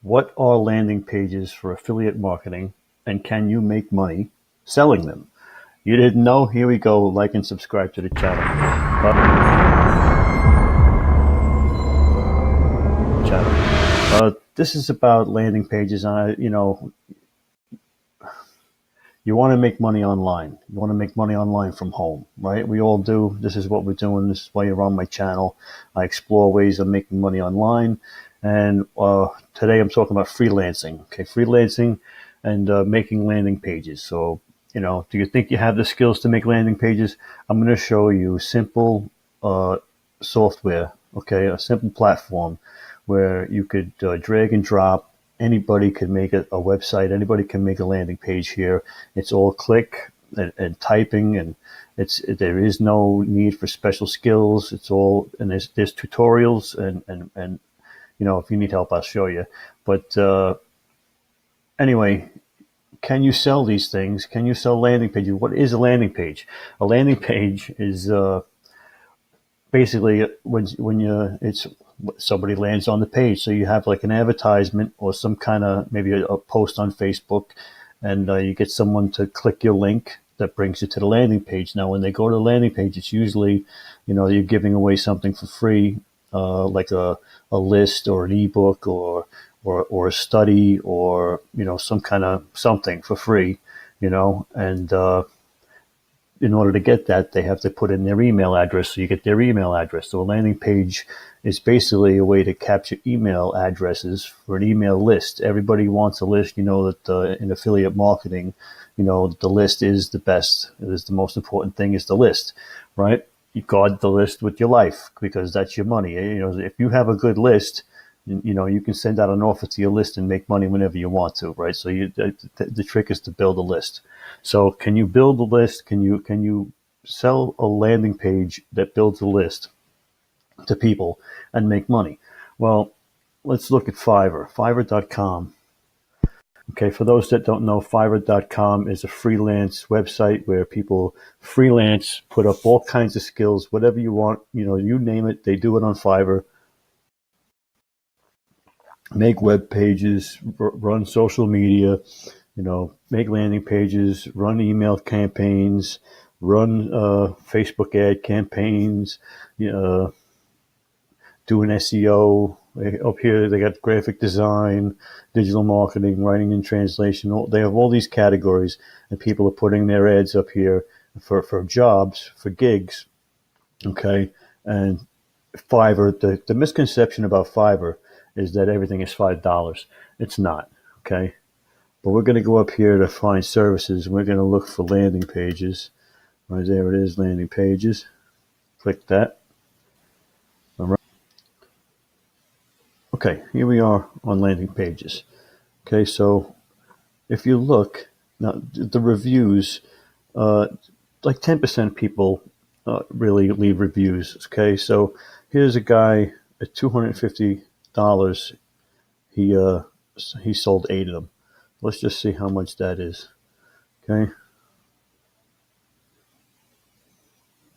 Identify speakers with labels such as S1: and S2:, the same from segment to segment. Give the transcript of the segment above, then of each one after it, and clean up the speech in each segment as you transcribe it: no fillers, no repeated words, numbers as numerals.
S1: What are landing pages for affiliate marketing, and can you make money selling them? You didn't know? Here we go. Like and subscribe to the channel. This is about landing pages. You want to make money online. You want to make money online from home, right? We all do. This is what we're doing. This is why you're on my channel. I explore ways of making money online. And today I'm talking about freelancing. Okay, freelancing and making landing pages. So, do you think you have the skills to make landing pages? I'm going to show you simple software, okay, a simple platform where you could drag and drop. Anybody can make a website. Anybody can make a landing page here. It's all click and typing, and there is no need for special skills. It's all, and there's tutorials, and if you need help, I'll show you. But anyway, can you sell these things? Can you sell landing pages? What is a landing page? A landing page is basically it's somebody lands on the page. So you have like an advertisement or some kind of, maybe a post on Facebook, and you get someone to click your link that brings you to the landing page. Now, when they go to the landing page, it's usually, you're giving away something for free, like a list or an ebook or a study, or, some kind of something for free, and in order to get that, they have to put in their email address. So you get their email address. So a landing page is basically a way to capture email addresses for an email list. Everybody wants a list. That in affiliate marketing, the list is the best. It is the most important thing, is the list, right? You guard the list with your life, because that's your money. If you have a good list, you can send out an offer to your list and make money whenever you want to, right? So the trick is to build a list. So can you build a list? Can you sell a landing page that builds a list to people and make money? Well, let's look at Fiverr, Fiverr.com. Okay, for those that don't know, Fiverr.com is a freelance website where people freelance, put up all kinds of skills, whatever you want, you name it, they do it on Fiverr. Make web pages, run social media, make landing pages, run email campaigns, run Facebook ad campaigns, do an SEO. Up here, they got graphic design, digital marketing, writing and translation. They have all these categories, and people are putting their ads up here for jobs, for gigs. Okay. And Fiverr, the misconception about Fiverr is that everything is $5. It's not. Okay. But we're going to go up here to find services. We're going to look for landing pages. Right there it is, landing pages. Click that. All right. Okay, here we are on landing pages. Okay, so if you look, now the reviews, like 10% of people really leave reviews. Okay, so here's a guy at $250. He sold 8 of them. Let's just see how much that is. Okay.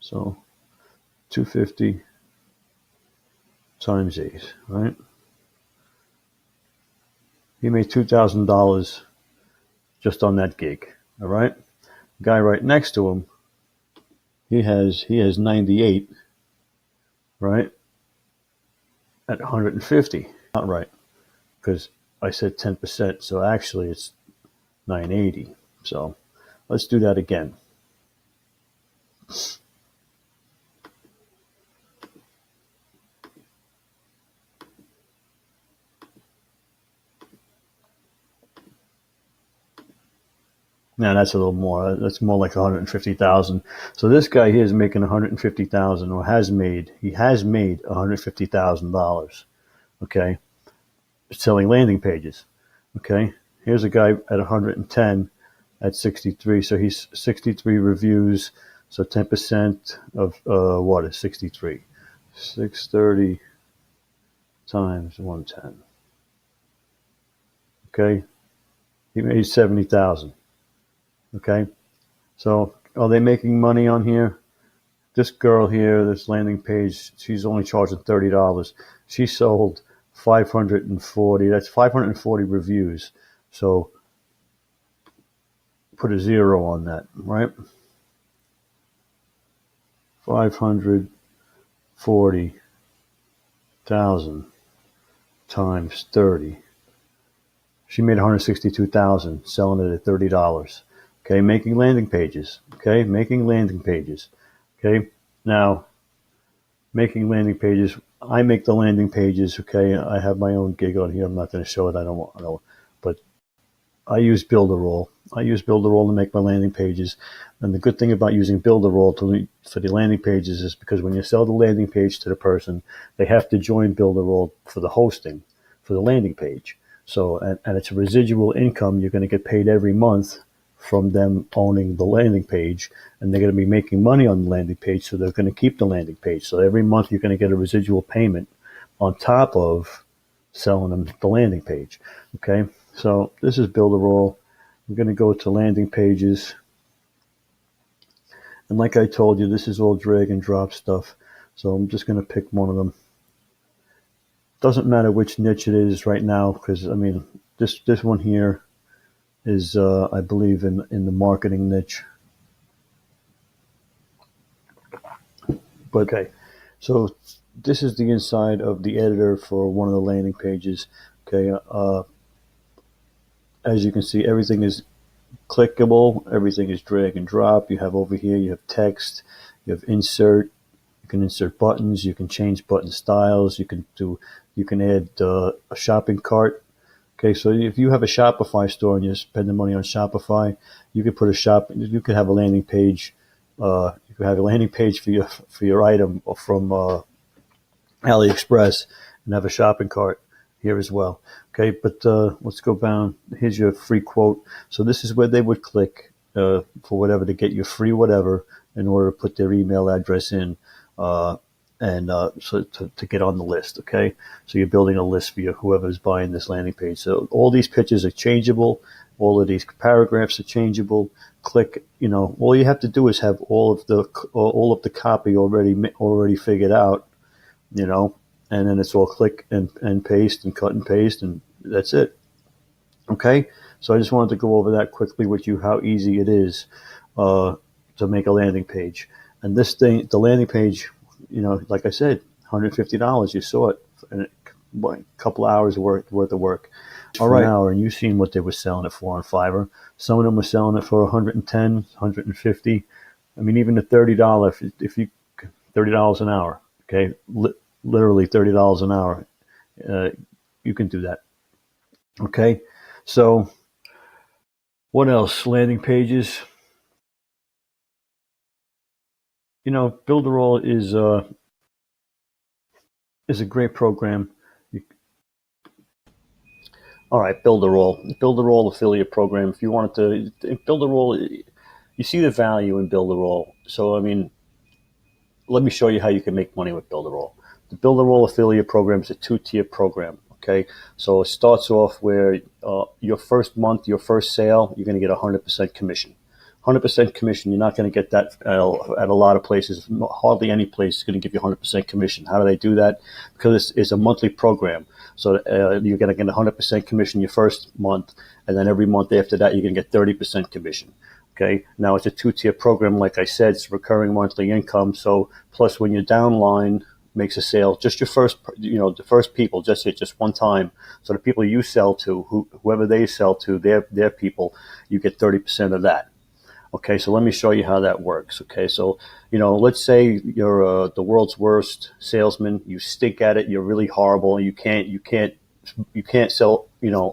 S1: So 250 times 8, right? He made $2,000 just on that gig. All right. Guy right next to him, he has 98, right? At 150. Not right, because I said 10%, so actually it's 980. So let's do that again. Now that's a little more. That's more like 150,000. So this guy here is making 150,000, or he has made $150,000. Okay, selling landing pages. Okay, here's a guy at 110 at 63. So he's 63 reviews. So 10% of what is 63? 630 times 110. Okay, he made 70,000. Okay, so are they making money on here? This girl here, this landing page, she's only charging $30. She sold 540. That's 540 reviews. So put a 0 on that, right? 540,000 times 30. She made 162,000 selling it at $30. Okay, making landing pages. Okay, making landing pages. Okay, now making landing pages. I make the landing pages. Okay, I have my own gig on here. I'm not going to show it. I don't. But I use Builderall. I use Builderall to make my landing pages. And the good thing about using Builderall for the landing pages is because when you sell the landing page to the person, they have to join Builderall for the hosting for the landing page. So, and it's a residual income. You're going to get paid every month from them owning the landing page, and they're going to be making money on the landing page. So they're going to keep the landing page. So every month you're going to get a residual payment on top of selling them the landing page. Okay. So this is Builderall. I'm going to go to landing pages. And like I told you, this is all drag and drop stuff. So I'm just going to pick one of them. Doesn't matter which niche it is right now, because I mean, this one here is, I believe, in the marketing niche. But okay, so this is the inside of the editor for one of the landing pages. Okay, as you can see, everything is clickable. Everything is drag and drop. You have over here, you have text, you have insert. You can insert buttons. You can change button styles. You can add a shopping cart. Okay, so if you have a Shopify store and you're spending money on Shopify, you could put you could have a landing page. You could have a landing page for your item from AliExpress and have a shopping cart here as well. Okay, but let's go down. Here's your free quote. So this is where they would click for whatever to get your free whatever in order to put their email address in so to get on the list. Okay, so you're building a list for whoever's buying this landing page. So all these pictures are changeable. All of these paragraphs are changeable. Click. All you have to do is have all of the copy already figured out. And then it's all click and paste and cut and paste, and that's it. Okay, so I just wanted to go over that quickly with you, how easy it is to make a landing page. And the landing page, like I said, $150. You saw it in a couple hours worth of work. All right, now, and you've seen what they were selling it for on Fiverr. Some of them were selling it for $110, $150. I mean, even at $30, if you $30 an hour. Okay, literally $30 an hour. You can do that. Okay, so what else? Landing pages. Builderall is a great program. All right, Builderall affiliate program. If you wanted to, Builderall, you see the value in Builderall. So I mean, let me show you how you can make money with Builderall. The Builderall affiliate program is a 2-tier program. Okay, so it starts off where your first month, your first sale, you're going to get 100% commission. 100% commission. You're not going to get that at a lot of places. Hardly any place is going to give you 100% commission. How do they do that? Because it's a monthly program. So you're going to get 100% commission your first month, and then every month after that, you're going to get 30% commission. Okay. Now it's a 2-tier program. Like I said, it's recurring monthly income. So plus when your downline makes a sale, just your first, the first people just hit just one time. So the people you sell to, whoever they sell to, their people, you get 30% of that. Okay, so let me show you how that works. Okay, so let's say you're the world's worst salesman. You stink at it. You're really horrible. You can't sell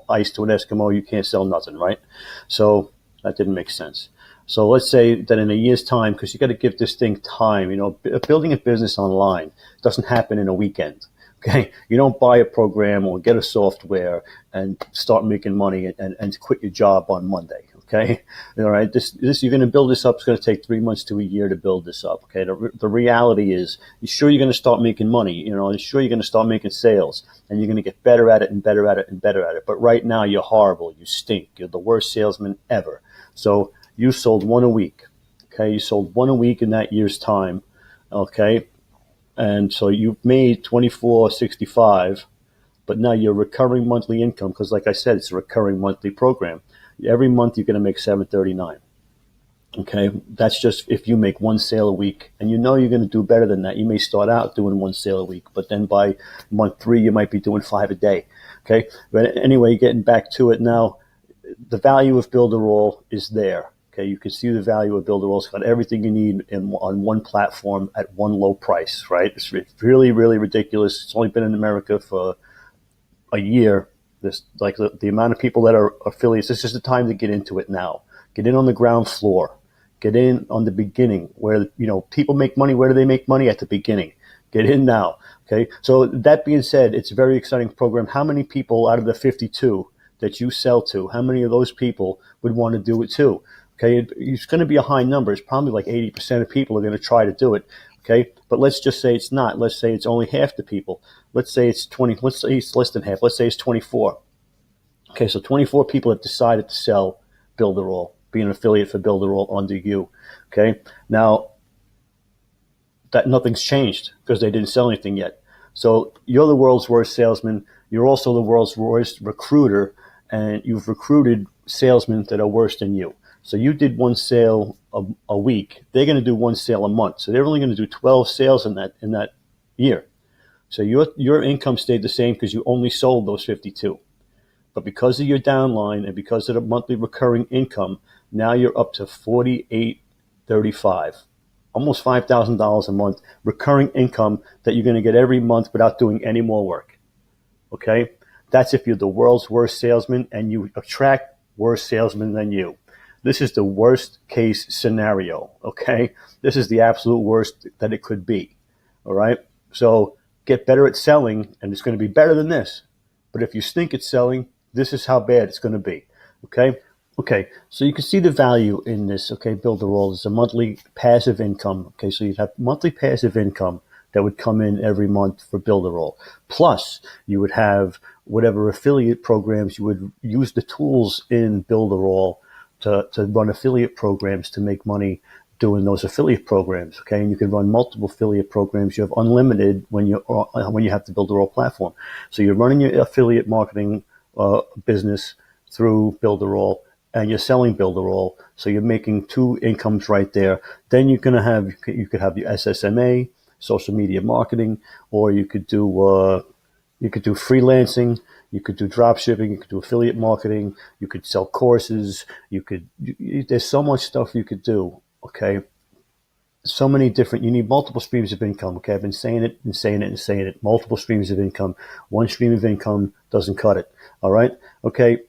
S1: ice to an Eskimo. You can't sell nothing, right? So that didn't make sense. So let's say that in a year's time, because you got to give this thing time. Building a business online doesn't happen in a weekend. Okay, you don't buy a program or get a software and start making money and quit your job on Monday. Okay, all right. This you're going to build this up. It's going to take 3 months to a year to build this up. Okay, the reality is, you're sure you're going to start making money. You're sure you're going to start making sales, and you're going to get better at it and better at it and better at it. But right now, you're horrible. You stink. You're the worst salesman ever. So you sold one a week. Okay, you sold one a week in that year's time. Okay, and so you've made $24.65 but now your recurring monthly income, because like I said, it's a recurring monthly program. Every month you're going to make $739. Okay, that's just if you make one sale a week, and you know you're going to do better than that. You may start out doing one sale a week, but then by month 3 you might be doing 5 a day. Okay, but anyway, getting back to it now, the value of Builderall is there. Okay, you can see the value of Builderall. It's got everything you need on one platform at one low price. Right? It's really, really ridiculous. It's only been in America for a year. This like the amount of people that are affiliates. This is the time to get into it now. Get in on the ground floor. Get in on the beginning where, people make money. Where do they make money? At the beginning. Get in now. Okay. So that being said, it's a very exciting program. How many people out of the 52 that you sell to, how many of those people would want to do it too? Okay. It's going to be a high number. It's probably like 80% of people are going to try to do it. Okay. But let's just say it's not. Let's say it's only half the people. Let's say it's 20. Let's say it's less than half. Let's say it's 24. Okay. So 24 people have decided to sell Builderall, be an affiliate for Builderall under you. Okay. Now that nothing's changed because they didn't sell anything yet. So you're the world's worst salesman. You're also the world's worst recruiter, and you've recruited salesmen that are worse than you. So you did one sale a week. They're going to do one sale a month. So they're only going to do 12 sales in that year. So your income stayed the same because you only sold those 52. But because of your downline and because of the monthly recurring income, now you're up to $48.35, almost $5,000 a month recurring income that you're going to get every month without doing any more work. Okay? That's if you're the world's worst salesman and you attract worse salesmen than you. This is the worst case scenario. Okay? This is the absolute worst that it could be. All right? So get better at selling, and it's going to be better than this. But if you stink at selling, this is how bad it's going to be. Okay? Okay, so you can see the value in this. Okay, Builderall is a monthly passive income. Okay, so you'd have monthly passive income that would come in every month for Builderall. Plus, you would have whatever affiliate programs you would use the tools in Builderall to run affiliate programs to make money doing those affiliate programs. Okay, and you can run multiple affiliate programs. You have unlimited when you have the Builderall platform. So you're running your affiliate marketing business through Builderall, and you're selling Builderall, so you're making 2 incomes right there. Then you could have your SSMA, social media marketing, or you could do freelancing, you could do drop shipping, you could do affiliate marketing, you could sell courses, there's so much stuff you could do. Okay, so many different. You need multiple streams of income. Okay, I've been saying it and saying it and saying it. Multiple streams of income. One stream of income doesn't cut it. All right. Okay.